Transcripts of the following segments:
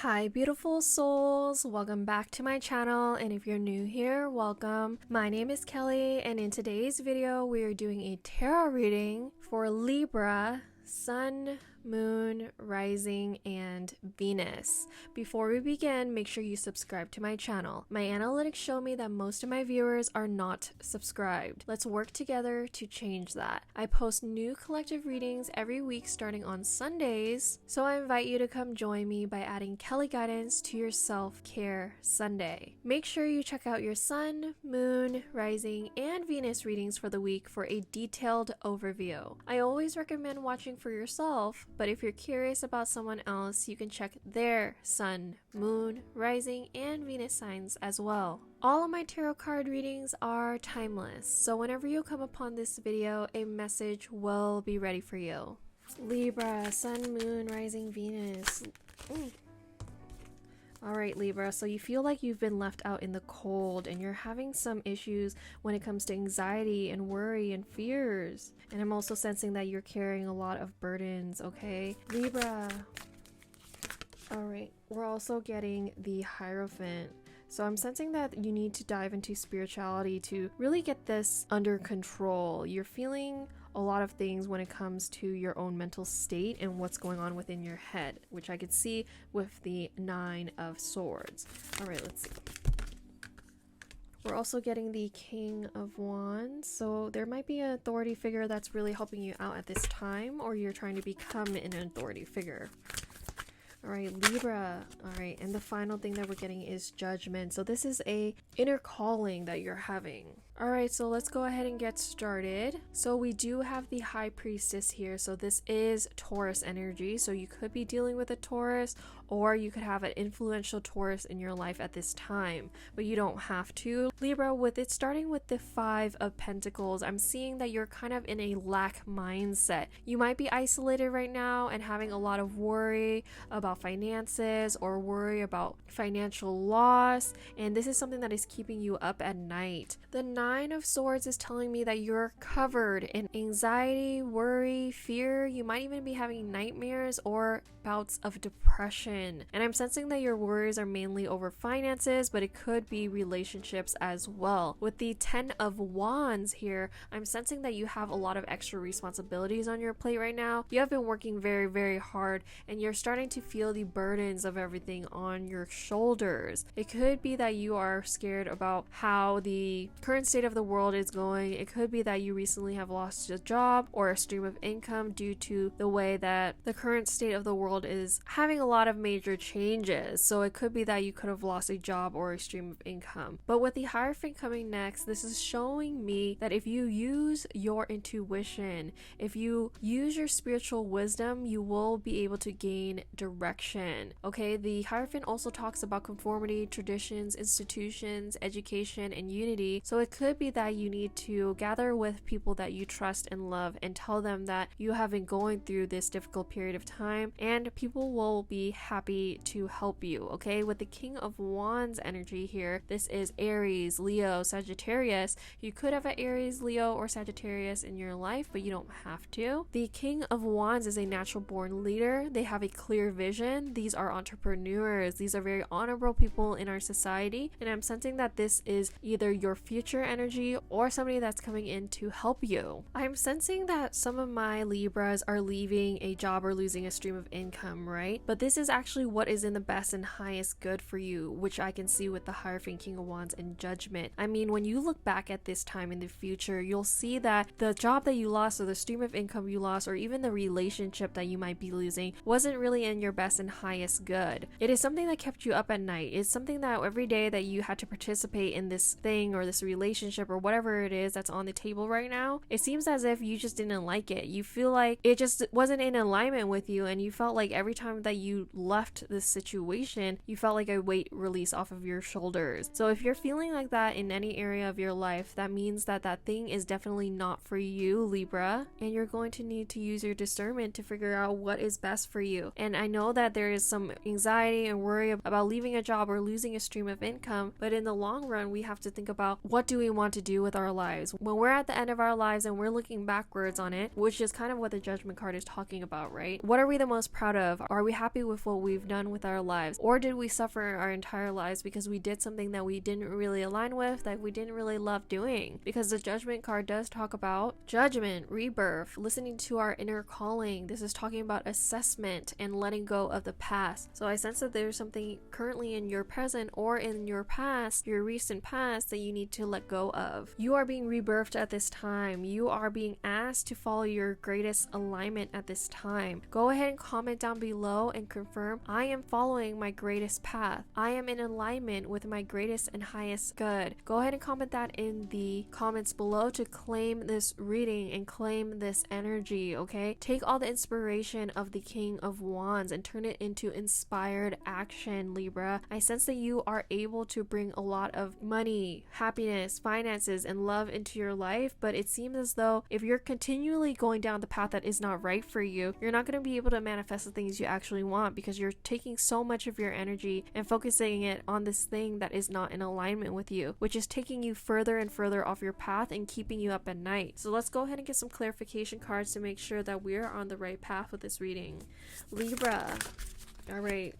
Hi beautiful souls, welcome back to my channel, and if you're new here, welcome. My name is Kelly, and in today's video we are doing a tarot reading for Libra, Sun, Moon, Rising, and Venus. Before we begin, make sure you subscribe to my channel. My analytics show me that most of my viewers are not subscribed. Let's work together to change that. I post new collective readings every week starting on Sundays, so I invite you to come join me by adding Kelly Guidance to your Self-Care Sunday. Make sure you check out your Sun, Moon, Rising, and Venus readings for the week for a detailed overview. I always recommend watching for yourself, but if you're curious about someone else, you can check their Sun, Moon, Rising, and Venus signs as well. All of my tarot card readings are timeless, so whenever you come upon this video, a message will be ready for you. Libra, Sun, Moon, Rising, Venus. Alright Libra, so you feel like you've been left out in the cold and you're having some issues when it comes to anxiety and worry and fears. And I'm also sensing that you're carrying a lot of burdens, okay? Libra. Alright, we're also getting the Hierophant. So I'm sensing that you need to dive into spirituality to really get this under control. You're feeling a lot of things when it comes to your own mental state and what's going on within your head, which I could see with the Nine of Swords. All right, let's see. We're also getting the King of Wands, so there might be an authority figure that's really helping you out at this time, or you're trying to become an authority figure. Alright, Libra. Alright, and the final thing that we're getting is Judgment. So this is a inner calling that you're having. Alright, so let's go ahead and get started. So we do have the High Priestess here. So this is Taurus energy. So you could be dealing with a Taurus, or you could have an influential Taurus in your life at this time, but you don't have to. Libra, with it starting with the Five of Pentacles, I'm seeing that you're kind of in a lack mindset. You might be isolated right now and having a lot of worry about finances or worry about financial loss, and this is something that is keeping you up at night. The Nine of Swords is telling me that you're covered in anxiety, worry, fear. You might even be having nightmares or bouts of depression. And I'm sensing that your worries are mainly over finances, but it could be relationships as well. With the Ten of Wands here, I'm sensing that you have a lot of extra responsibilities on your plate right now. You have been working very, very hard, and you're starting to feel the burdens of everything on your shoulders. It could be that you are scared about how the current state of the world is going. It could be that you recently have lost a job or a stream of income due to the way that the current state of the world is having a lot of major changes. So it could be that you could have lost a job or a stream of income. But with the Hierophant coming next, this is showing me that if you use your intuition, if you use your spiritual wisdom, you will be able to gain direction. Okay, the Hierophant also talks about conformity, traditions, institutions, education, and unity. So it could be that you need to gather with people that you trust and love and tell them that you have been going through this difficult period of time, and people will be happy to help you. Okay, with the King of Wands energy here, this is Aries, Leo, Sagittarius. You could have an Aries, Leo, or Sagittarius in your life, but you don't have to. The King of Wands is a natural born leader. They have a clear vision. These are entrepreneurs. These are very honorable people in our society, and I'm sensing that this is either your future energy or somebody that's coming in to help you. I'm sensing that some of my Libras are leaving a job or losing a stream of income, right? But this is actually what is in the best and highest good for you, which I can see with the Hierophant, King of Wands, and Judgment. I mean, when you look back at this time in the future, you'll see that the job that you lost, or the stream of income you lost, or even the relationship that you might be losing wasn't really in your best and highest good. It is something that kept you up at night. It's something that every day that you had to participate in this thing or this relationship or whatever it is that's on the table right now, it seems as if you just didn't like it. You feel like it just wasn't in alignment with you, and you felt like every time that you left this situation, you felt like a weight release off of your shoulders. So if you're feeling like that in any area of your life, that means that that thing is definitely not for you, Libra, and you're going to need to use your discernment to figure out what is best for you. And I know that there is some anxiety and worry about leaving a job or losing a stream of income, but in the long run, we have to think about, what do we want to do with our lives. When we're at the end of our lives and we're looking backwards on it, which is kind of what the Judgment card is talking about, right? What are we the most proud of? Are we happy with what we've done with our lives? Or did we suffer our entire lives because we did something that we didn't really align with, that we didn't really love doing? Because the Judgment card does talk about judgment, rebirth, listening to our inner calling. This is talking about assessment and letting go of the past. So I sense that there's something currently in your present or in your past, your recent past, that you need to let go of. You are being rebirthed at this time. You are being asked to follow your greatest alignment at this time. Go ahead and comment down below and confirm, I am following my greatest path. I am in alignment with my greatest and highest good. Go ahead and comment that in the comments below to claim this reading and claim this energy, okay? Take all the inspiration of the King of Wands and turn it into inspired action, Libra. I sense that you are able to bring a lot of money, happiness, finances, and love into your life, but it seems as though if you're continually going down the path that is not right for you, you're not going to be able to manifest the things you actually want because you're taking so much of your energy and focusing it on this thing that is not in alignment with you, which is taking you further and further off your path and keeping you up at night. So let's go ahead and get some clarification cards to make sure that we're on the right path with this reading. Libra. All right.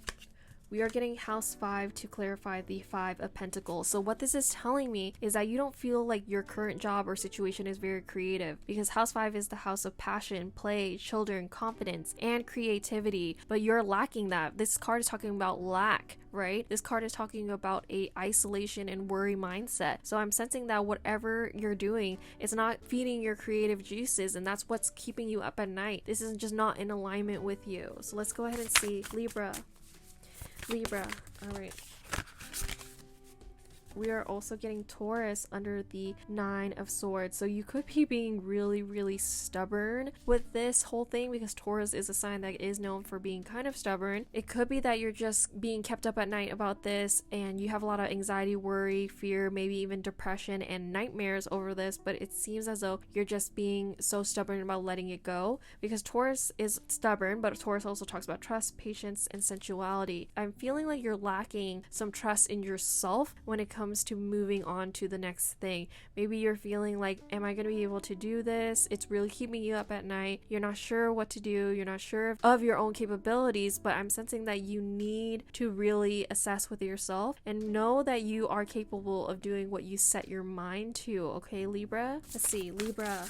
We are getting house 5 to clarify the 5 of Pentacles. So what this is telling me is that you don't feel like your current job or situation is very creative, because house 5 is the house of passion, play, children, confidence, and creativity, but you're lacking that. This card is talking about lack, right? This card is talking about a isolation and worry mindset. So I'm sensing that whatever you're doing is not feeding your creative juices, and that's what's keeping you up at night. This is just not in alignment with you. So let's go ahead and see Libra. Libra. All right. We are also getting Taurus under the 9 of Swords. So you could be being really, really stubborn with this whole thing, because Taurus is a sign that is known for being kind of stubborn. It could be that you're just being kept up at night about this and you have a lot of anxiety, worry, fear, maybe even depression and nightmares over this, but it seems as though you're just being so stubborn about letting it go, because Taurus is stubborn, but Taurus also talks about trust, patience, and sensuality. I'm feeling like you're lacking some trust in yourself when it comes to moving on to the next thing. Maybe you're feeling like, am I going to be able to do this? It's really keeping you up at night. You're not sure what to do. You're not sure of your own capabilities, but I'm sensing that you need to really assess with yourself and know that you are capable of doing what you set your mind to. Okay, Libra? Let's see, Libra.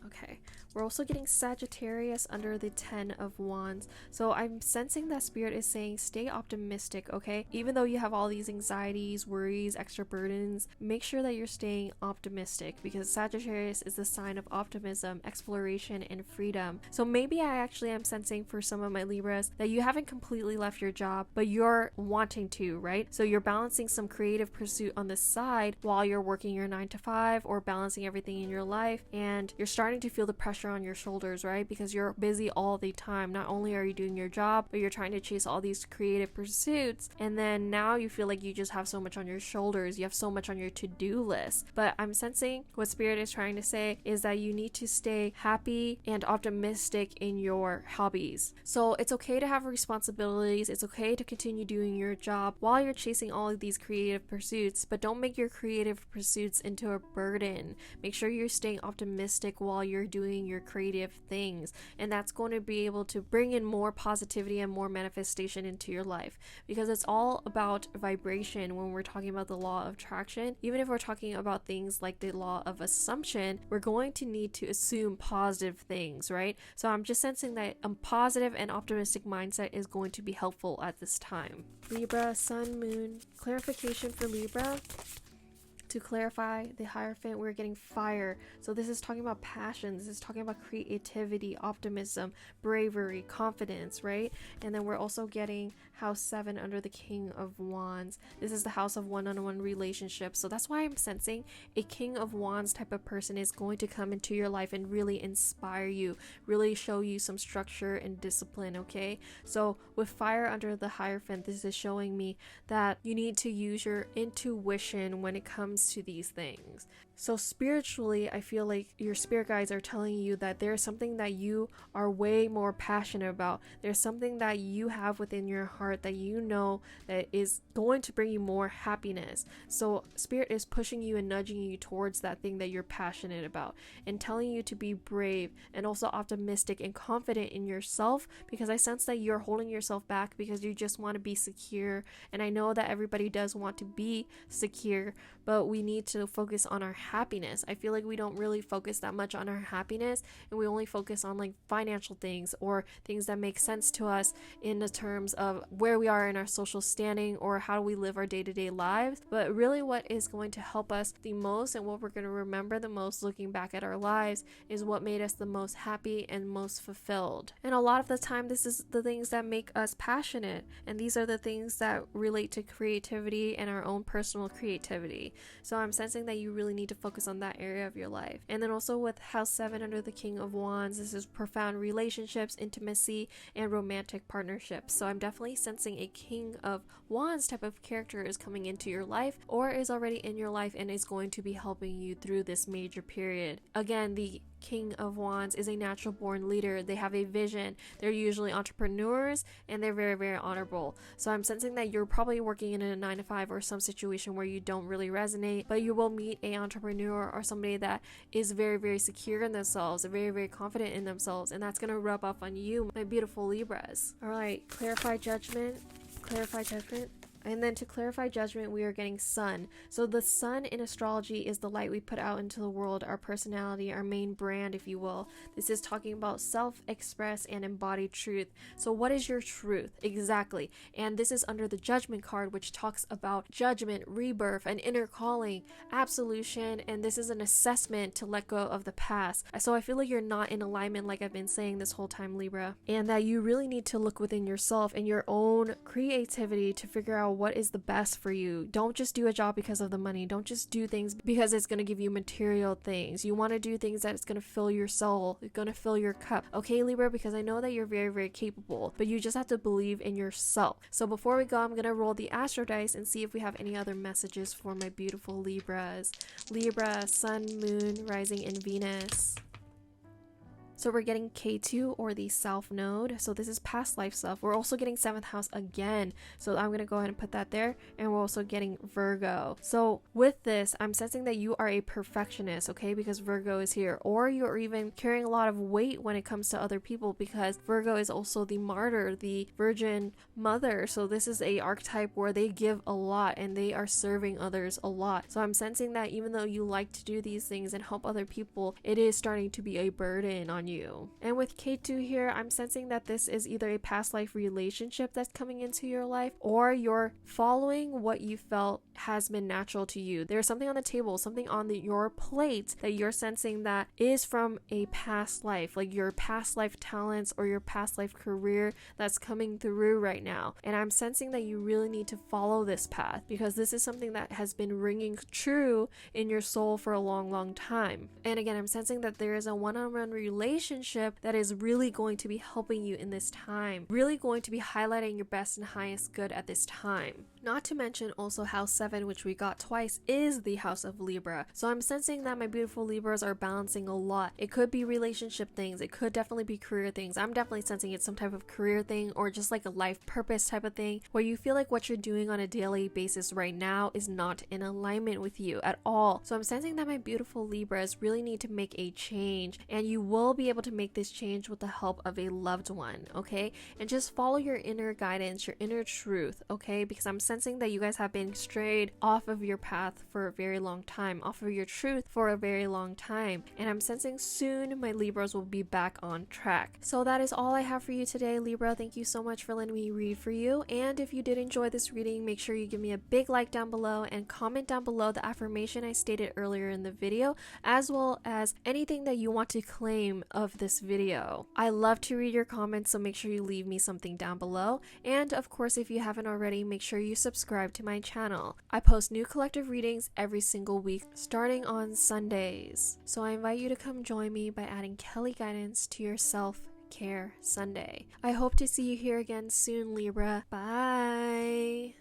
Okay. We're also getting Sagittarius under the 10 of Wands. So I'm sensing that Spirit is saying stay optimistic, okay? Even though you have all these anxieties, worries, extra burdens, make sure that you're staying optimistic, because Sagittarius is the sign of optimism, exploration, and freedom. So maybe I actually am sensing for some of my Libras that you haven't completely left your job, but you're wanting to, right? So you're balancing some creative pursuit on the side while you're working your 9 to 5 or balancing everything in your life, and you're starting to feel the pressure on your shoulders, right? Because you're busy all the time. Not only are you doing your job, but you're trying to chase all these creative pursuits, and then now you feel like you just have so much on your shoulders. You have so much on your to-do list. But I'm sensing what Spirit is trying to say is that you need to stay happy and optimistic in your hobbies. So it's okay to have responsibilities. It's okay to continue doing your job while you're chasing all of these creative pursuits, but don't make your creative pursuits into a burden. Make sure you're staying optimistic while you're doing your creative things, and that's going to be able to bring in more positivity and more manifestation into your life, because it's all about vibration when we're talking about the law of attraction. Even if we're talking about things like the law of assumption, we're going to need to assume positive things, right? So I'm just sensing that a positive and optimistic mindset is going to be helpful at this time. Libra, Sun, Moon. Clarification for Libra. To clarify the Hierophant, we're getting fire. So this is talking about passion. This is talking about creativity, optimism, bravery, confidence, right? And then we're also getting house 7 under the King of Wands. This is the house of one-on-one relationships. So that's why I'm sensing a King of Wands type of person is going to come into your life and really inspire you, really show you some structure and discipline, okay? So with fire under the Hierophant, this is showing me that you need to use your intuition when it comes to these things. So spiritually, I feel like your spirit guides are telling you that there's something that you are way more passionate about. There's something that you have within your heart that you know that is going to bring you more happiness. So spirit is pushing you and nudging you towards that thing that you're passionate about and telling you to be brave and also optimistic and confident in yourself, because I sense that you're holding yourself back because you just want to be secure. And I know that everybody does want to be secure, but we need to focus on our happiness. I feel like we don't really focus that much on our happiness, and we only focus on like financial things or things that make sense to us in the terms of where we are in our social standing or how we live our day-to-day lives. But really what is going to help us the most and what we're going to remember the most looking back at our lives is what made us the most happy and most fulfilled. And a lot of the time this is the things that make us passionate, and these are the things that relate to creativity and our own personal creativity. So I'm sensing that you really need to focus on that area of your life. And then also with house 7 under the King of Wands, this is profound relationships, intimacy, and romantic partnerships. So I'm definitely sensing a King of Wands type of character is coming into your life or is already in your life and is going to be helping you through this major period. Again, the King of Wands is a natural born leader. They have a vision. They're usually entrepreneurs and they're very, very honorable. So I'm sensing that you're probably working in a 9-to-5 or some situation where you don't really resonate, but you will meet an entrepreneur or somebody that is very, very secure in themselves, very, very confident in themselves, and that's going to rub off on you, my beautiful Libras. All right, clarify judgment. And then to clarify judgment, we are getting sun. So the sun in astrology is the light we put out into the world, our personality, our main brand, if you will. This is talking about self-express and embodied truth. So what is your truth? Exactly. And this is under the judgment card, which talks about judgment, rebirth, an inner calling, absolution, and this is an assessment to let go of the past. So I feel like you're not in alignment, like I've been saying this whole time, Libra, and that you really need to look within yourself and your own creativity to figure out what is the best for you. Don't just do a job because of the money. Don't just do things because it's going to give you material things. You want to do things that it's going to fill your soul. It's going to fill your cup. Okay, Libra, because I know that you're very, very capable, but you just have to believe in yourself. So before we go, I'm going to roll the astro dice and see if we have any other messages for my beautiful Libras. Libra, Sun, Moon, Rising, and Venus. So we're getting K2 or the South Node. So this is past life stuff. We're also getting 7th house again. So I'm going to go ahead and put that there. And we're also getting Virgo. So with this, I'm sensing that you are a perfectionist, okay? Because Virgo is here. Or you're even carrying a lot of weight when it comes to other people, because Virgo is also the martyr, the virgin mother. So this is a archetype where they give a lot and they are serving others a lot. So I'm sensing that even though you like to do these things and help other people, it is starting to be a burden on you. And with K2 here, I'm sensing that this is either a past life relationship that's coming into your life, or you're following what you felt has been natural to you. There's something on the table, something on your plate that you're sensing that is from a past life, like your past life talents or your past life career that's coming through right now. And I'm sensing that you really need to follow this path, because this is something that has been ringing true in your soul for a long, long time. And again, I'm sensing that there is a one-on-one relationship that is really going to be helping you in this time, really going to be highlighting your best and highest good at this time. Not to mention also house 7, which we got twice, is the house of Libra. So I'm sensing that my beautiful Libras are balancing a lot. It could be relationship things, it could definitely be career things. I'm definitely sensing it's some type of career thing, or just like a life purpose type of thing, where you feel like what you're doing on a daily basis right now is not in alignment with you at all. So I'm sensing that my beautiful Libras really need to make a change, and you will be able to make this change with the help of a loved one, okay? And just follow your inner guidance, your inner truth, okay? Because I'm sensing that you guys have been strayed off of your path for a very long time, off of your truth for a very long time. And I'm sensing soon my Libras will be back on track. So that is all I have for you today, Libra. Thank you so much for letting me read for you. And if you did enjoy this reading, make sure you give me a big like down below and comment down below the affirmation I stated earlier in the video, as well as anything that you want to claim of this video. I love to read your comments, so make sure you leave me something down below. And of course, if you haven't already, make sure you subscribe to my channel. I post new collective readings every single week starting on Sundays. So I invite you to come join me by adding Kelly Guidance to your Self-Care Sunday. I hope to see you here again soon, Libra. Bye!